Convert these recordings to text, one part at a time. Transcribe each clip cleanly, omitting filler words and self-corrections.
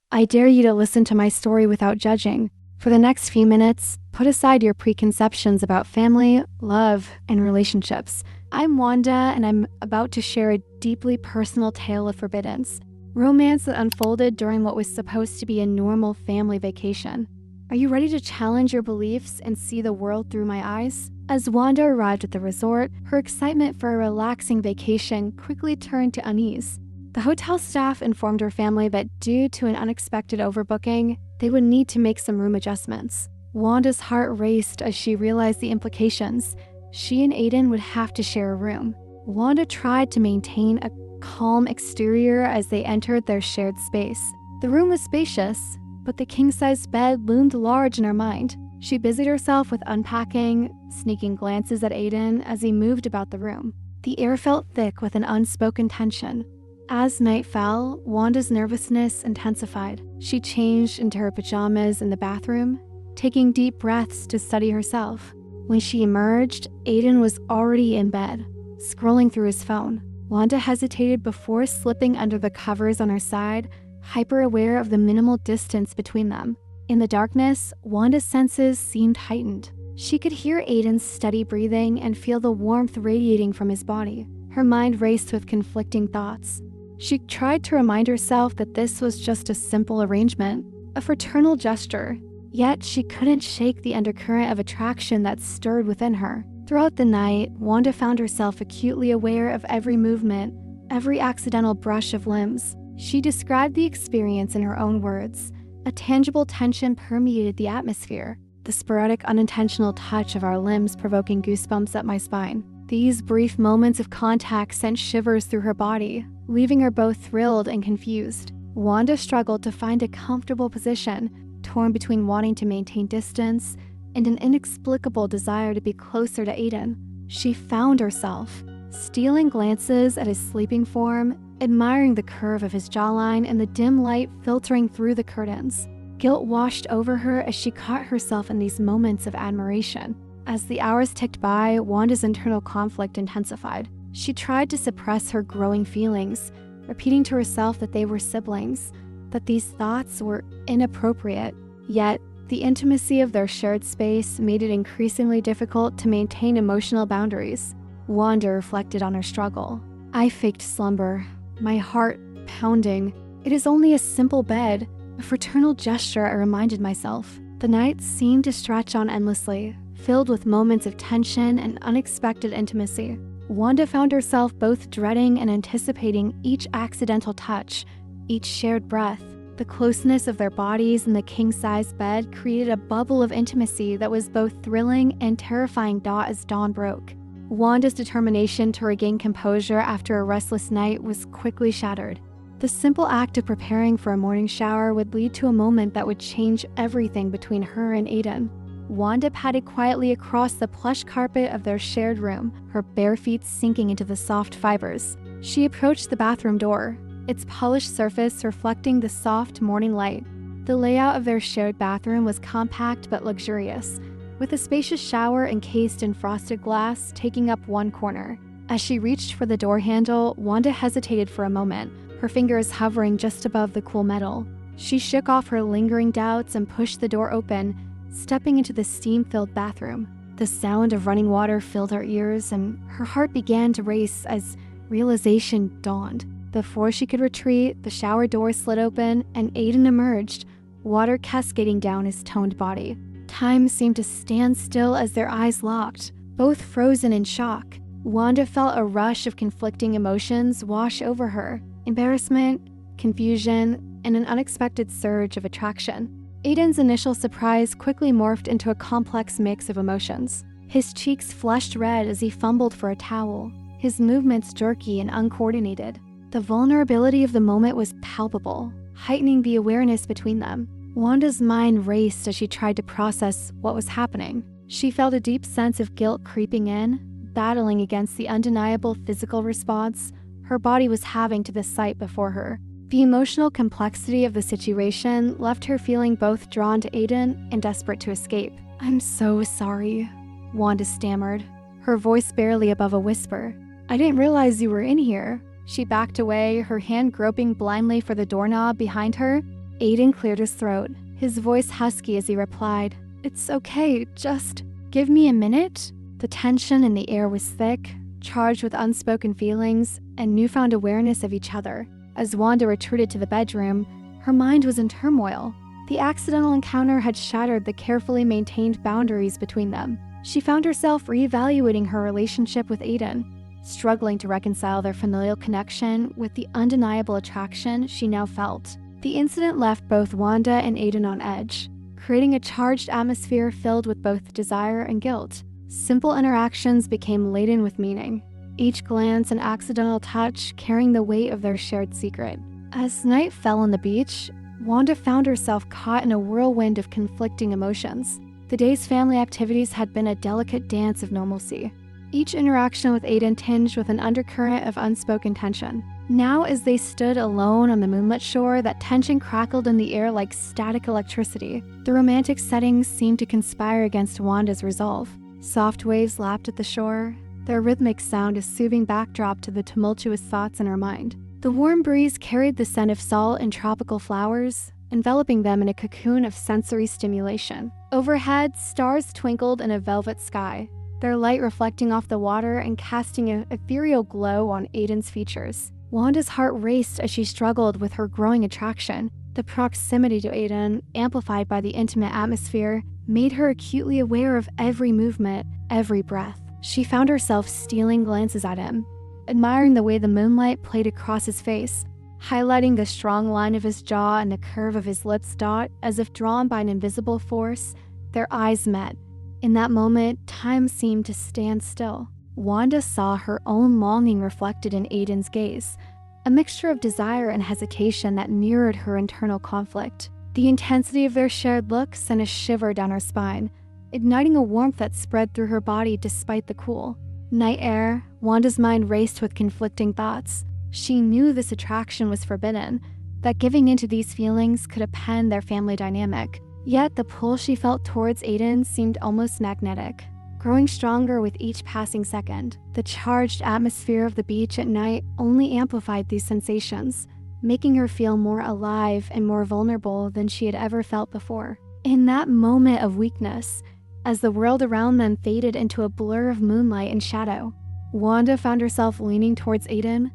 I dare you to listen to my story without judging. For the next few minutes, put aside your preconceptions about family, love, and relationships. I'm Wanda, and I'm about to share a deeply personal tale of forbiddance. Romance that unfolded during what was supposed to be a normal family vacation. Are you ready to challenge your beliefs and see the world through my eyes? As Wanda arrived at the resort, her excitement for a relaxing vacation quickly turned to unease. The hotel staff informed her family that due to an unexpected overbooking, they would need to make some room adjustments. Wanda's heart raced as she realized the implications. She and Aiden would have to share a room. Wanda tried to maintain a calm exterior as they entered their shared space. The room was spacious, but the king-size bed loomed large in her mind. She busied herself with unpacking, sneaking glances at Aiden as he moved about the room. The air felt thick with an unspoken tension. As night fell, Wanda's nervousness intensified. She changed into her pajamas in the bathroom, taking deep breaths to steady herself. When she emerged, Aiden was already in bed, scrolling through his phone. Wanda hesitated before slipping under the covers on her side, hyper-aware of the minimal distance between them. In the darkness, Wanda's senses seemed heightened. She could hear Aiden's steady breathing and feel the warmth radiating from his body. Her mind raced with conflicting thoughts. She tried to remind herself that this was just a simple arrangement, a fraternal gesture, yet she couldn't shake the undercurrent of attraction that stirred within her. Throughout the night, Wanda found herself acutely aware of every movement, every accidental brush of limbs. She described the experience in her own words. A tangible tension permeated the atmosphere, the sporadic unintentional touch of our limbs provoking goosebumps up my spine. These brief moments of contact sent shivers through her body, leaving her both thrilled and confused. Wanda struggled to find a comfortable position, torn between wanting to maintain distance and an inexplicable desire to be closer to Aiden. She found herself stealing glances at his sleeping form, admiring the curve of his jawline and the dim light filtering through the curtains. Guilt washed over her as she caught herself in these moments of admiration. As the hours ticked by, Wanda's internal conflict intensified. She tried to suppress her growing feelings, repeating to herself that they were siblings, that these thoughts were inappropriate. Yet, the intimacy of their shared space made it increasingly difficult to maintain emotional boundaries. Wanda reflected on her struggle. I faked slumber, my heart pounding. It is only a simple bed, a fraternal gesture, I reminded myself. The night seemed to stretch on endlessly, filled with moments of tension and unexpected intimacy. Wanda found herself both dreading and anticipating each accidental touch, each shared breath. The closeness of their bodies in the king-size bed created a bubble of intimacy that was both thrilling and terrifying as dawn broke. Wanda's determination to regain composure after a restless night was quickly shattered. The simple act of preparing for a morning shower would lead to a moment that would change everything between her and Aiden. Wanda padded quietly across the plush carpet of their shared room, her bare feet sinking into the soft fibers. She approached the bathroom door, its polished surface reflecting the soft morning light. The layout of their shared bathroom was compact but luxurious, with a spacious shower encased in frosted glass taking up one corner. As she reached for the door handle, Wanda hesitated for a moment, her fingers hovering just above the cool metal. She shook off her lingering doubts and pushed the door open, stepping into the steam-filled bathroom. The sound of running water filled her ears, and her heart began to race as realization dawned. Before she could retreat, the shower door slid open, and Aiden emerged, water cascading down his toned body. Time seemed to stand still as their eyes locked, both frozen in shock. Wanda felt a rush of conflicting emotions wash over her: embarrassment, confusion, and an unexpected surge of attraction. Aiden's initial surprise quickly morphed into a complex mix of emotions. His cheeks flushed red as he fumbled for a towel, his movements jerky and uncoordinated. The vulnerability of the moment was palpable, heightening the awareness between them. Wanda's mind raced as she tried to process what was happening. She felt a deep sense of guilt creeping in, battling against the undeniable physical response her body was having to the sight before her. The emotional complexity of the situation left her feeling both drawn to Aiden and desperate to escape. "I'm so sorry," Wanda stammered, her voice barely above a whisper. "I didn't realize you were in here." She backed away, her hand groping blindly for the doorknob behind her. Aiden cleared his throat, his voice husky as he replied, "It's okay, just give me a minute." The tension in the air was thick, charged with unspoken feelings and newfound awareness of each other. As Wanda retreated to the bedroom, her mind was in turmoil. The accidental encounter had shattered the carefully maintained boundaries between them. She found herself reevaluating her relationship with Aiden, struggling to reconcile their familial connection with the undeniable attraction she now felt. The incident left both Wanda and Aiden on edge, creating a charged atmosphere filled with both desire and guilt. Simple interactions became laden with meaning, each glance and accidental touch carrying the weight of their shared secret. As night fell on the beach, Wanda found herself caught in a whirlwind of conflicting emotions. The day's family activities had been a delicate dance of normalcy, each interaction with Aiden tinged with an undercurrent of unspoken tension. Now, as they stood alone on the moonlit shore, that tension crackled in the air like static electricity. The romantic settings seemed to conspire against Wanda's resolve. Soft waves lapped at the shore, their rhythmic sound a soothing backdrop to the tumultuous thoughts in her mind. The warm breeze carried the scent of salt and tropical flowers, enveloping them in a cocoon of sensory stimulation. Overhead, stars twinkled in a velvet sky, their light reflecting off the water and casting an ethereal glow on Aiden's features. Wanda's heart raced as she struggled with her growing attraction. The proximity to Aiden, amplified by the intimate atmosphere, made her acutely aware of every movement, every breath. She found herself stealing glances at him, admiring the way the moonlight played across his face, highlighting the strong line of his jaw and the curve of his lips dot as if drawn by an invisible force. Their eyes met. In that moment, time seemed to stand still. Wanda saw her own longing reflected in Aiden's gaze, a mixture of desire and hesitation that mirrored her internal conflict. The intensity of their shared look sent a shiver down her spine, igniting a warmth that spread through her body despite the cool night air. Wanda's mind raced with conflicting thoughts. She knew this attraction was forbidden, that giving into these feelings could upend their family dynamic. Yet the pull she felt towards Aiden seemed almost magnetic, growing stronger with each passing second. The charged atmosphere of the beach at night only amplified these sensations, making her feel more alive and more vulnerable than she had ever felt before. In that moment of weakness, as the world around them faded into a blur of moonlight and shadow, Wanda found herself leaning towards Aiden.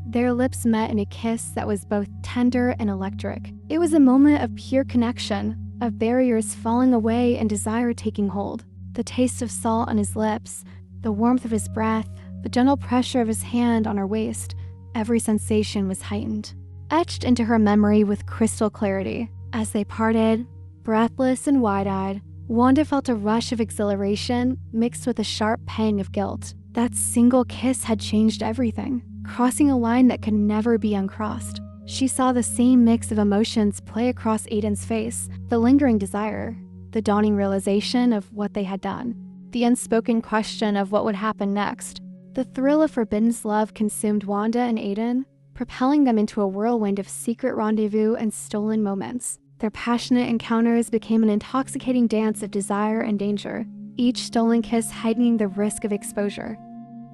Their lips met in a kiss that was both tender and electric. It was a moment of pure connection, of barriers falling away and desire taking hold. The taste of salt on his lips, the warmth of his breath, the gentle pressure of his hand on her waist, every sensation was heightened, etched into her memory with crystal clarity. As they parted, breathless and wide-eyed, Wanda felt a rush of exhilaration mixed with a sharp pang of guilt. That single kiss had changed everything, crossing a line that could never be uncrossed. She saw the same mix of emotions play across Aiden's face, the lingering desire, the dawning realization of what they had done, the unspoken question of what would happen next. The thrill of forbidden love consumed Wanda and Aiden, propelling them into a whirlwind of secret rendezvous and stolen moments. Their passionate encounters became an intoxicating dance of desire and danger, each stolen kiss heightening the risk of exposure.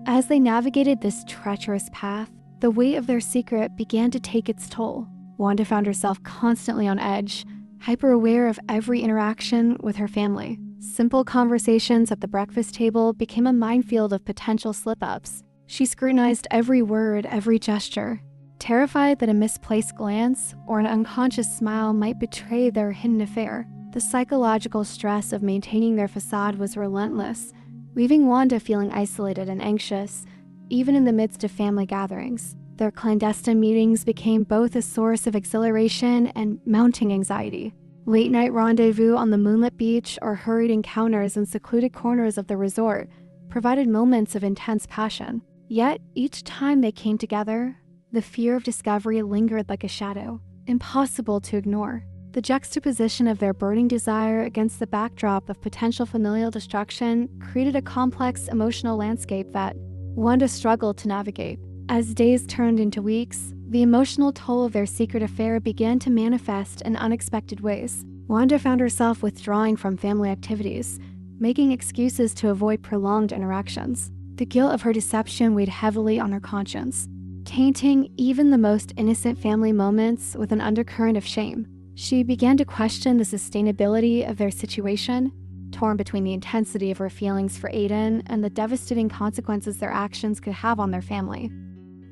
As they navigated this treacherous path, the weight of their secret began to take its toll. Wanda found herself constantly on edge, hyper-aware of every interaction with her family. Simple conversations at the breakfast table became a minefield of potential slip-ups. She scrutinized every word, every gesture, terrified that a misplaced glance or an unconscious smile might betray their hidden affair. The psychological stress of maintaining their facade was relentless, leaving Wanda feeling isolated and anxious, even in the midst of family gatherings. Their clandestine meetings became both a source of exhilaration and mounting anxiety. Late-night rendezvous on the moonlit beach or hurried encounters in secluded corners of the resort provided moments of intense passion. Yet, each time they came together, the fear of discovery lingered like a shadow, impossible to ignore. The juxtaposition of their burning desire against the backdrop of potential familial destruction created a complex emotional landscape that Wanda struggled to navigate. As days turned into weeks, the emotional toll of their secret affair began to manifest in unexpected ways. Wanda found herself withdrawing from family activities, making excuses to avoid prolonged interactions. The guilt of her deception weighed heavily on her conscience, tainting even the most innocent family moments with an undercurrent of shame. She began to question the sustainability of their situation, torn between the intensity of her feelings for Aiden and the devastating consequences their actions could have on their family.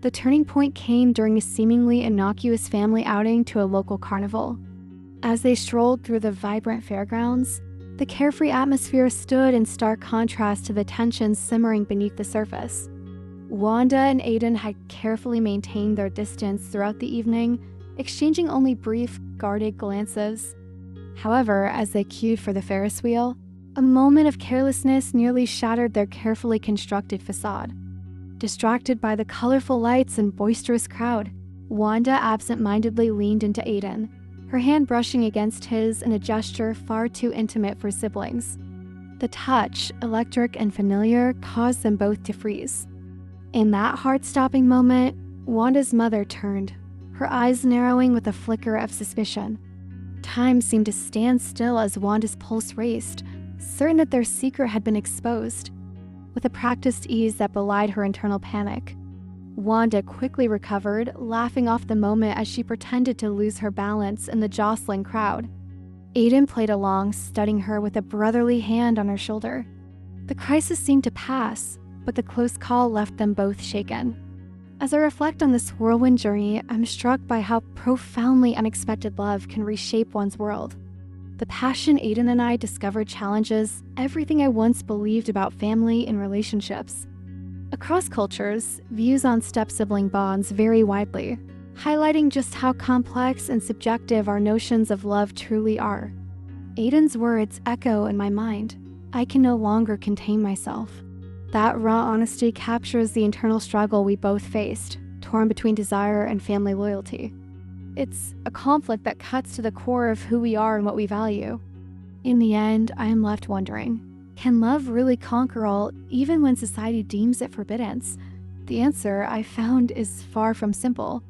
The turning point came during a seemingly innocuous family outing to a local carnival. As they strolled through the vibrant fairgrounds, the carefree atmosphere stood in stark contrast to the tensions simmering beneath the surface. Wanda and Aiden had carefully maintained their distance throughout the evening, exchanging only brief, guarded glances. However, as they queued for the Ferris wheel, a moment of carelessness nearly shattered their carefully constructed facade. Distracted by the colorful lights and boisterous crowd, Wanda absent-mindedly leaned into Aiden, her hand brushing against his in a gesture far too intimate for siblings. The touch, electric and familiar, caused them both to freeze. In that heart-stopping moment, Wanda's mother turned, her eyes narrowing with a flicker of suspicion. Time seemed to stand still as Wanda's pulse raced, certain that their secret had been exposed. With a practiced ease that belied her internal panic, Wanda quickly recovered, laughing off the moment as she pretended to lose her balance in the jostling crowd. Aiden played along, studying her with a brotherly hand on her shoulder. The crisis seemed to pass, but the close call left them both shaken. As I reflect on this whirlwind journey, I'm struck by how profoundly unexpected love can reshape one's world. The passion Aiden and I discovered challenges everything I once believed about family and relationships. Across cultures, views on step-sibling bonds vary widely, highlighting just how complex and subjective our notions of love truly are. Aiden's words echo in my mind. I can no longer contain myself. That raw honesty captures the internal struggle we both faced, torn between desire and family loyalty. It's a conflict that cuts to the core of who we are and what we value. In the end, I am left wondering, can love really conquer all, even when society deems it forbidden? The answer I found is far from simple.